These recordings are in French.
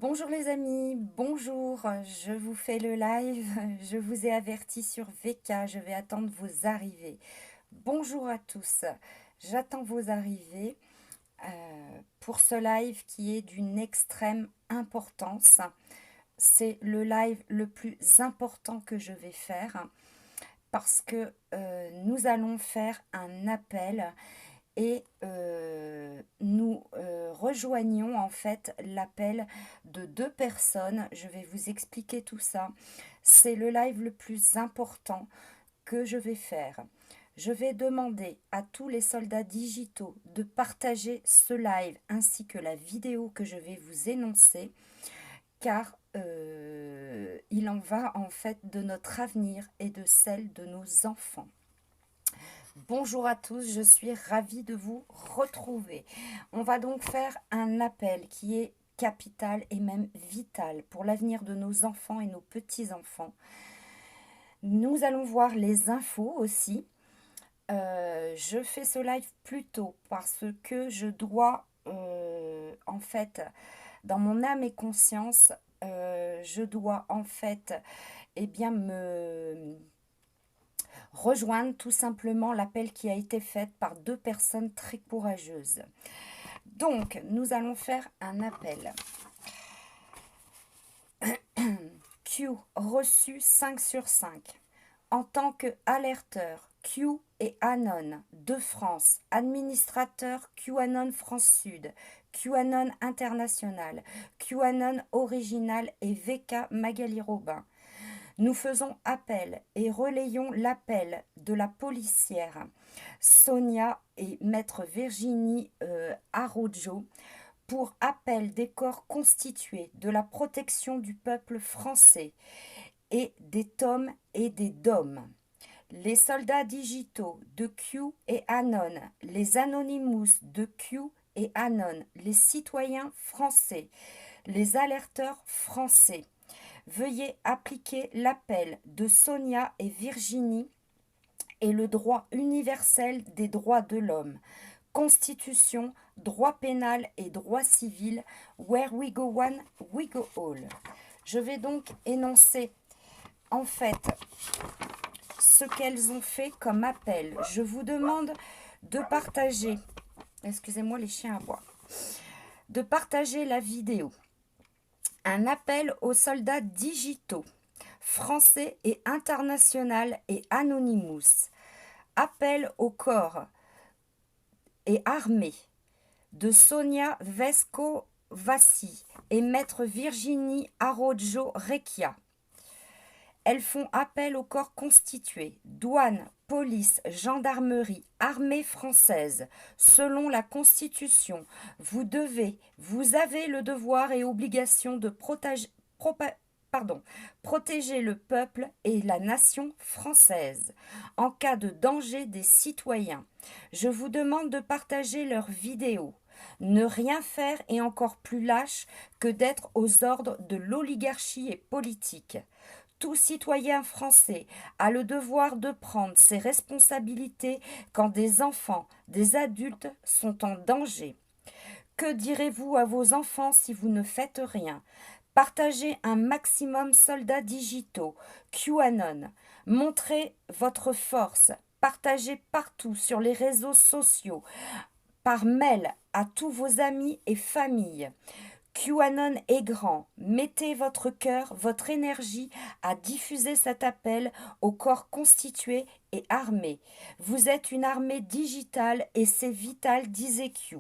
Bonjour les amis, bonjour, je vous fais le live, je vous ai averti sur VK, je vais attendre vos arrivées. Bonjour à tous, j'attends vos arrivées pour ce live qui est d'une extrême importance. C'est le live le plus important que je vais faire parce que nous allons faire un appel et nous rejoignons en fait l'appel de deux personnes. Je vais vous expliquer tout ça. C'est le live le plus important que je vais faire. Je vais demander à tous les soldats digitaux de partager ce live ainsi que la vidéo que je vais vous énoncer, car il en va en fait de notre avenir et de celle de nos enfants. Bonjour à tous, je suis ravie de vous retrouver. On va donc faire un appel qui est capital et même vital pour l'avenir de nos enfants et nos petits-enfants. Nous allons voir les infos aussi. Je fais ce live plus tôt parce que je dois, en fait, dans mon âme et conscience, je dois en fait, eh bien, me rejoindre tout simplement l'appel qui a été fait par deux personnes très courageuses. Donc, nous allons faire un appel. Q, reçu 5 sur 5. En tant que alerteur, Q et Anon de France, administrateur QAnon France Sud, QAnon International, QAnon Original et VK Magali Robin. Nous faisons appel et relayons l'appel de la policière Sonia et maître Virginie Arojo pour appel des corps constitués de la protection du peuple français et des tomes et des DOM. Les soldats digitaux de Q et Anon, les Anonymous de Q et Anon, les citoyens français, les alerteurs français. Veuillez appliquer l'appel de Sonia et Virginie et le droit universel des droits de l'homme. Constitution, droit pénal et droit civil, where we go one, we go all. Je vais donc énoncer en fait ce qu'elles ont fait comme appel. Je vous demande de partager, excusez-moi les chiens à bois, de partager la vidéo. Un appel aux soldats digitaux, français et international et Anonymous. Appel au corps et armée de Sonia Vesco-Vassi et maître Virginie Arojo Recchia. Elles font appel au corps constitué, douane, police, gendarmerie, armée française. Selon la Constitution, vous avez le devoir et obligation de protéger le peuple et la nation française en cas de danger des citoyens. Je vous demande de partager leurs vidéos. Ne rien faire est encore plus lâche que d'être aux ordres de l'oligarchie et politique. Tout citoyen français a le devoir de prendre ses responsabilités quand des enfants, des adultes sont en danger. Que direz-vous à vos enfants si vous ne faites rien? Partagez un maximum soldats digitaux, QAnon. Montrez votre force. Partagez partout sur les réseaux sociaux, par mail à tous vos amis et familles. QAnon est grand. Mettez votre cœur, votre énergie à diffuser cet appel au corps constitué et armé. Vous êtes une armée digitale et c'est vital, disait Q.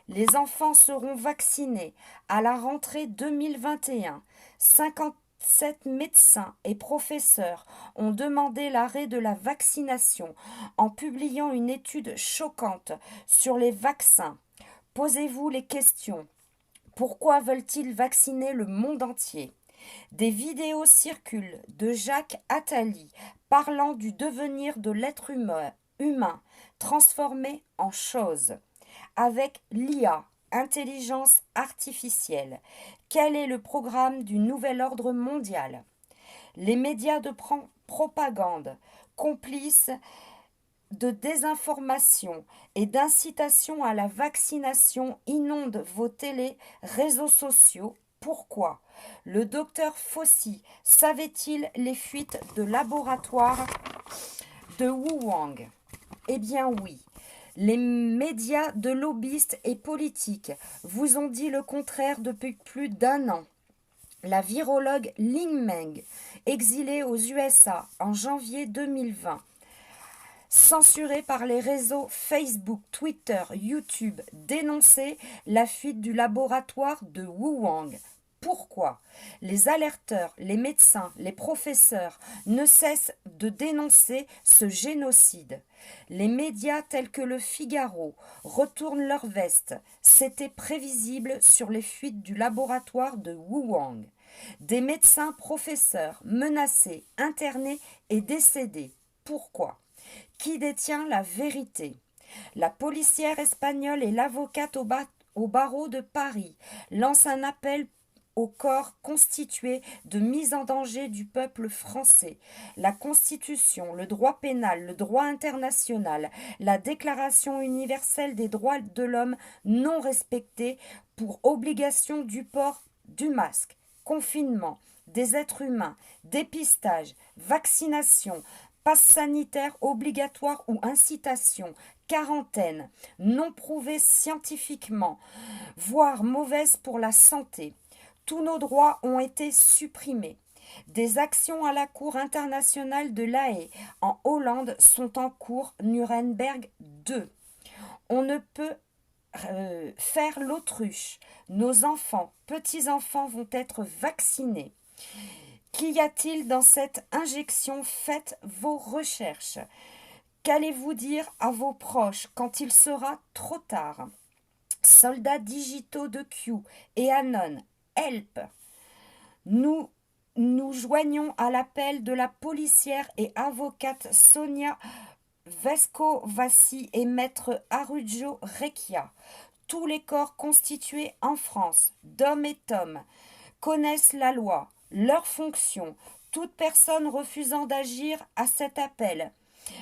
Les enfants seront vaccinés à la rentrée 2021. 57 médecins et professeurs ont demandé l'arrêt de la vaccination en publiant une étude choquante sur les vaccins. Posez-vous les questions. Pourquoi veulent-ils vacciner le monde entier? Des vidéos circulent de Jacques Attali parlant du devenir de l'être humain transformé en chose. Avec l'IA, intelligence artificielle, quel est le programme du nouvel ordre mondial? Les médias de propagande, complices de désinformation et d'incitation à la vaccination inondent vos télés, réseaux sociaux Pourquoi? Le docteur Fauci savait-il les fuites de laboratoire de Wuhan? Eh bien oui. Les médias de lobbyistes et politiques vous ont dit le contraire depuis plus d'un an. La virologue Ling Meng, exilée aux USA en janvier 2020, censurée par les réseaux Facebook, Twitter, YouTube, dénonçait la fuite du laboratoire de Wuhan. Pourquoi? Les alerteurs, les médecins, les professeurs ne cessent de dénoncer ce génocide. Les médias tels que le Figaro retournent leur veste. C'était prévisible sur les fuites du laboratoire de Wuhan. Des médecins professeurs menacés, internés et décédés. Pourquoi? Qui détient la vérité? La policière espagnole et l'avocate au barreau de Paris lancent un appel au corps constitué de mise en danger du peuple français. La Constitution, le droit pénal, le droit international, la Déclaration universelle des droits de l'homme non respectés pour obligation du port du masque, confinement des êtres humains, dépistage, vaccination, passe sanitaire obligatoire ou incitation, quarantaine, non prouvée scientifiquement, voire mauvaise pour la santé. Tous nos droits ont été supprimés. Des actions à la Cour internationale de l'Haye en Hollande sont en cours. Nuremberg 2. On ne peut faire l'autruche. Nos enfants, petits-enfants vont être vaccinés. Qu'y a-t-il dans cette injection? Faites vos recherches. Qu'allez-vous dire à vos proches quand il sera trop tard? Soldats digitaux de Q et Anon, help! Nous nous joignons à l'appel de la policière et avocate Sonia Vescovacci et maître Arujjo Recchia. Tous les corps constitués en France, d'hommes et hommes, connaissent la loi, leurs fonctions. Toute personne refusant d'agir à cet appel,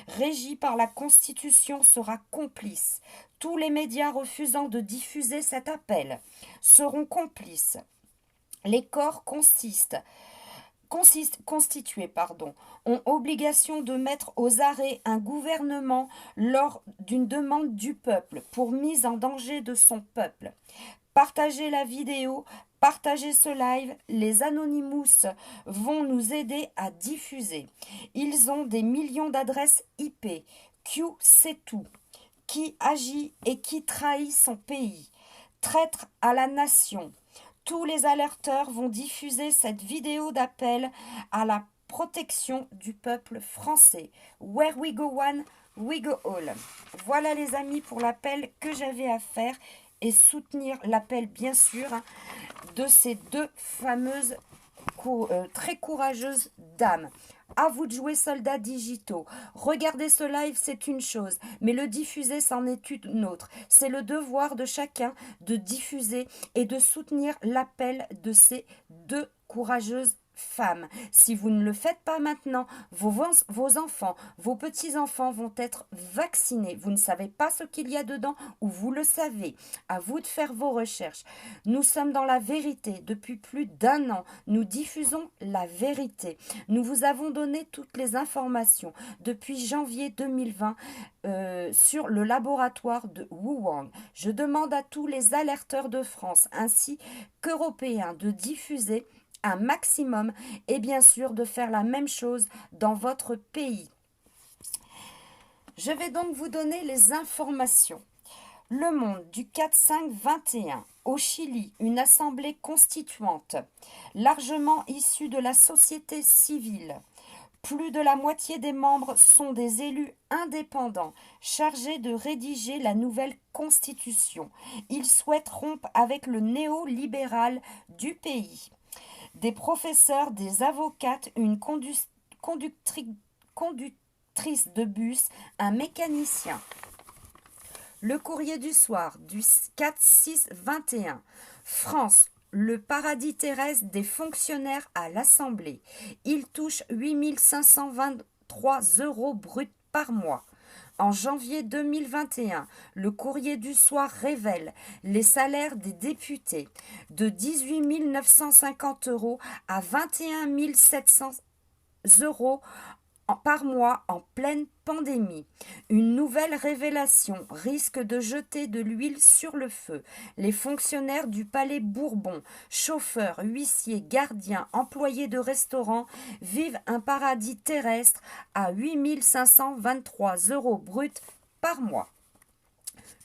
régi par la Constitution, sera complice. Tous les médias refusant de diffuser cet appel seront complices. Les corps constitués ont obligation de mettre aux arrêts un gouvernement lors d'une demande du peuple pour mise en danger de son peuple. Partagez la vidéo, partagez ce live, les Anonymous vont nous aider à diffuser. Ils ont des millions d'adresses IP. Q sait tout. Qui agit et qui trahit son pays. Traître à la nation. Tous les alerteurs vont diffuser cette vidéo d'appel à la protection du peuple français. Where we go one, we go all. Voilà les amis pour l'appel que j'avais à faire et soutenir l'appel bien sûr de ces deux fameuses très courageuses dames. À vous de jouer, soldats digitaux. Regarder ce live, c'est une chose, mais le diffuser, c'en est une autre. C'est le devoir de chacun de diffuser et de soutenir l'appel de ces deux courageuses femmes. Si vous ne le faites pas maintenant, vos enfants, vos petits-enfants vont être vaccinés. Vous ne savez pas ce qu'il y a dedans ou vous le savez. À vous de faire vos recherches. Nous sommes dans la vérité. Depuis plus d'un an, nous diffusons la vérité. Nous vous avons donné toutes les informations depuis janvier 2020 sur le laboratoire de Wuhan. Je demande à tous les alerteurs de France ainsi qu'Européens de diffuser un maximum et bien sûr de faire la même chose dans votre pays. Je vais donc vous donner les informations. Le Monde du 4-5-21. Au Chili, une assemblée constituante, largement issue de la société civile. Plus de la moitié des membres sont des élus indépendants chargés de rédiger la nouvelle constitution. Ils souhaitent rompre avec le néolibéral du pays. Des professeurs, des avocates, une conductrice de bus, un mécanicien. Le courrier du soir du 4-6-21. France, le paradis terrestre des fonctionnaires à l'Assemblée. Ils touchent 8 523 € bruts par mois. En janvier 2021, le Courrier du Soir révèle les salaires des députés de 18 950 € à 21 700 € par mois en pleine pandémie. Une nouvelle révélation risque de jeter de l'huile sur le feu. Les fonctionnaires du Palais Bourbon, chauffeurs, huissiers, gardiens, employés de restaurants, vivent un paradis terrestre à 8 523 € bruts par mois.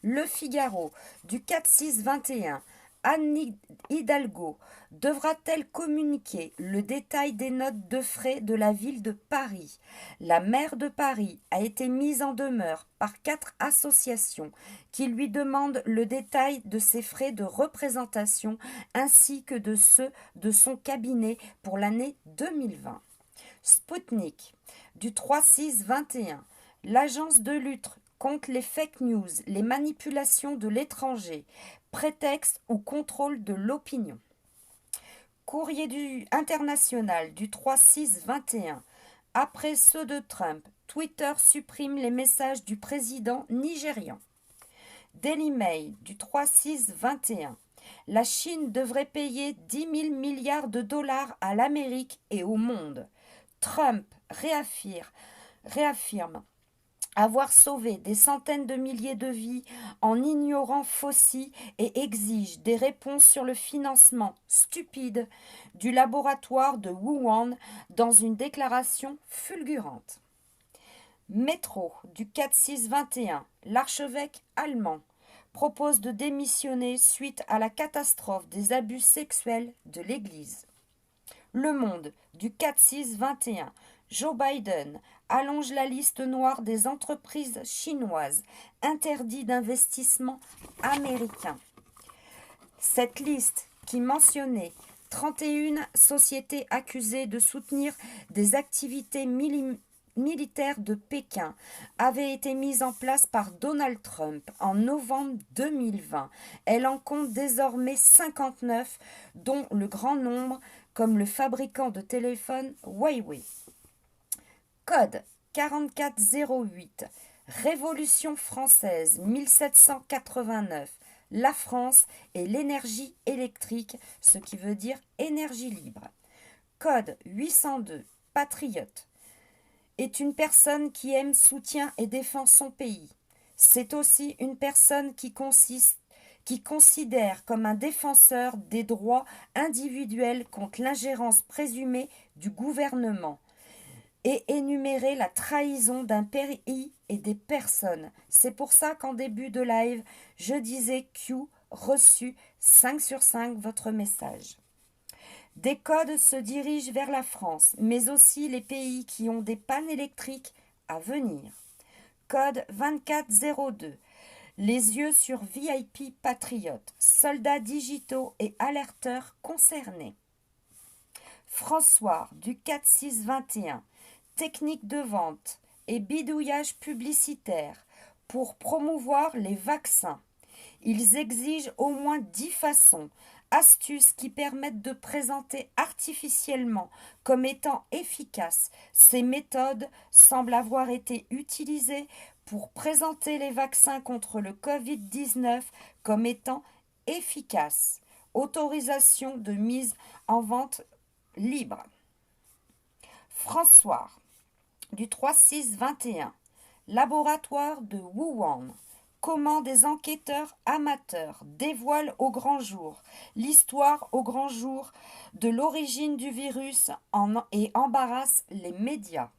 Le Figaro, du 4-6-21. Anne Hidalgo devra-t-elle communiquer le détail des notes de frais de la ville de Paris? La maire de Paris a été mise en demeure par 4 associations qui lui demandent le détail de ses frais de représentation ainsi que de ceux de son cabinet pour l'année 2020. Sputnik, du 3-6-21. L'agence de lutte contre les fake news, les manipulations de l'étranger, prétexte ou contrôle de l'opinion. Courrier international du 3-6-21. Après ceux de Trump, Twitter supprime les messages du président nigérian. Daily Mail du 3-6-21. La Chine devrait payer 10 000 milliards de dollars à l'Amérique et au monde. Trump réaffirme avoir sauvé des centaines de milliers de vies en ignorant Fauci et exige des réponses sur le financement stupide du laboratoire de Wuhan dans une déclaration fulgurante. Métro du 4-6-21. L'archevêque allemand propose de démissionner suite à la catastrophe des abus sexuels de l'Église. Le Monde du 4-6-21. Joe Biden allonge la liste noire des entreprises chinoises interdites d'investissement américain. Cette liste, qui mentionnait 31 sociétés accusées de soutenir des activités militaires de Pékin, avait été mise en place par Donald Trump en novembre 2020. Elle en compte désormais 59, dont le grand nombre comme le fabricant de téléphones Huawei. Code 4408. Révolution française 1789. La France et l'énergie électrique, ce qui veut dire énergie libre. Code 802. Patriote. Est une personne qui aime, soutient et défend son pays. C'est aussi une personne qui considère comme un défenseur des droits individuels contre l'ingérence présumée du gouvernement et énumérer la trahison d'un pays et des personnes. C'est pour ça qu'en début de live, je disais Q, reçu 5 sur 5 votre message. Des codes se dirigent vers la France, mais aussi les pays qui ont des pannes électriques à venir. Code 2402. Les yeux sur VIP Patriote, soldats digitaux et alerteurs concernés. François du 4-6-21. Technique de vente et bidouillage publicitaire pour promouvoir les vaccins. Ils exigent au moins 10 façons, astuces qui permettent de présenter artificiellement comme étant efficaces. Ces méthodes semblent avoir été utilisées pour présenter les vaccins contre le Covid-19 comme étant efficaces. Autorisation de mise en vente libre. François du 3-6-21. Laboratoire de Wuhan. Comment des enquêteurs amateurs dévoilent au grand jour l'histoire au grand jour de l'origine du virus et embarrassent les médias.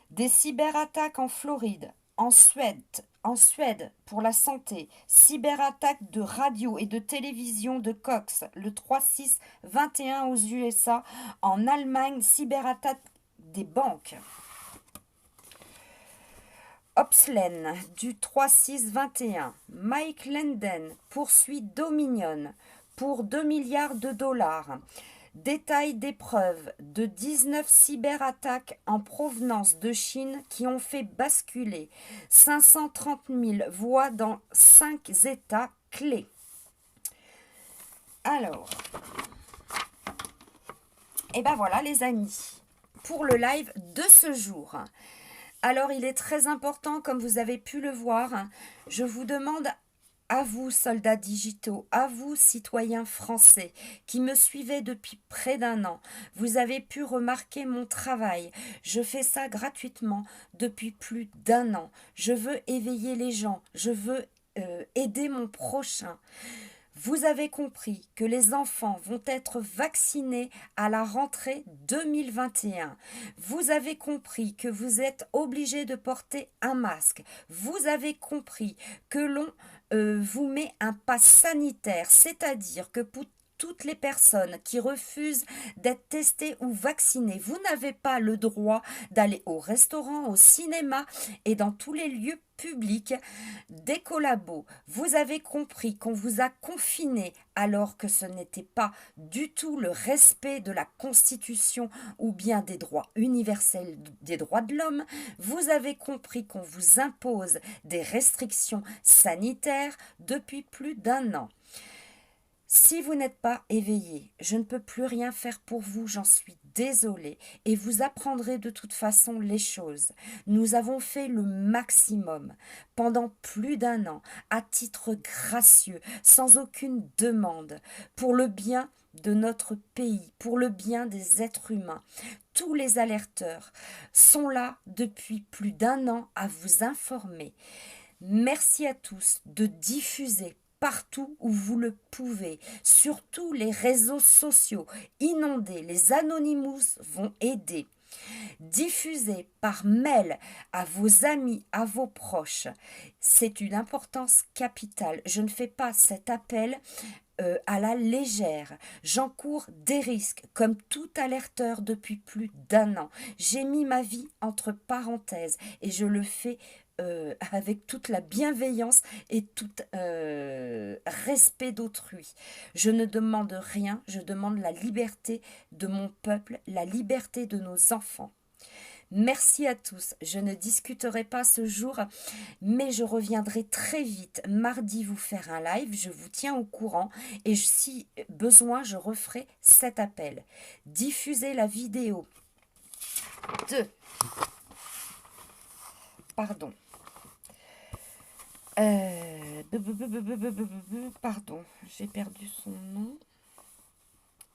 Des cyberattaques en Floride, en Suède pour la santé, cyberattaque de radio et de télévision de Cox, le 3-6-21 aux USA, en Allemagne, cyberattaque des banques. Opslen du 3-6-21. Mike Lenden poursuit Dominion pour 2 milliards de dollars. Détail des preuves de 19 cyberattaques en provenance de Chine qui ont fait basculer 530 000 voix dans 5 États clés. Alors, et ben voilà les amis, pour le live de ce jour. Alors, il est très important, comme vous avez pu le voir, je vous demande à vous, soldats digitaux, à vous, citoyens français, qui me suivez depuis près d'un an, vous avez pu remarquer mon travail. Je fais ça gratuitement depuis plus d'un an. Je veux éveiller les gens, je veux aider mon prochain. Vous avez compris que les enfants vont être vaccinés à la rentrée 2021. Vous avez compris que vous êtes obligés de porter un masque. Vous avez compris que l'on vous met un pass sanitaire, c'est-à-dire que pour toutes les personnes qui refusent d'être testées ou vaccinées, vous n'avez pas le droit d'aller au restaurant, au cinéma et dans tous les lieux publics des collabos. Vous avez compris qu'on vous a confiné alors que ce n'était pas du tout le respect de la Constitution ou bien des droits universels des droits de l'homme. Vous avez compris qu'on vous impose des restrictions sanitaires depuis plus d'un an. Si vous n'êtes pas éveillé, je ne peux plus rien faire pour vous, j'en suis désolée, et vous apprendrez de toute façon les choses. Nous avons fait le maximum pendant plus d'un an, à titre gracieux, sans aucune demande, pour le bien de notre pays, pour le bien des êtres humains. Tous les alerteurs sont là depuis plus d'un an à vous informer. Merci à tous de diffuser partout où vous le pouvez, surtout les réseaux sociaux. Inondez, les Anonymous vont aider. Diffusez par mail à vos amis, à vos proches. C'est une importance capitale. Je ne fais pas cet appel à la légère. J'encours des risques, comme tout alerteur depuis plus d'un an. J'ai mis ma vie entre parenthèses et je le fais avec toute la bienveillance et tout respect d'autrui. Je ne demande rien, je demande la liberté de mon peuple, la liberté de nos enfants. Merci à tous. Je ne discuterai pas ce jour, mais je reviendrai très vite mardi vous faire un live. Je vous tiens au courant et si besoin, je referai cet appel. Diffusez la vidéo de... Pardon. Pardon, j'ai perdu son nom.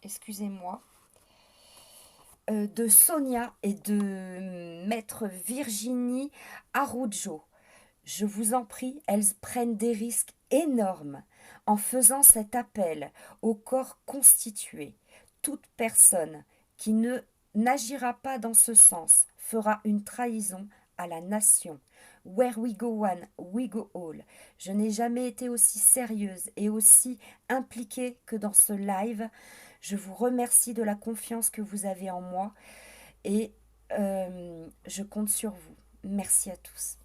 Excusez-moi. De Sonia et de maître Virginie Araujo. Je vous en prie, elles prennent des risques énormes en faisant cet appel au corps constitué. Toute personne qui n'agira pas dans ce sens fera une trahison à la nation. Where we go one, we go all. Je n'ai jamais été aussi sérieuse et aussi impliquée que dans ce live. Je vous remercie de la confiance que vous avez en moi et je compte sur vous. Merci à tous.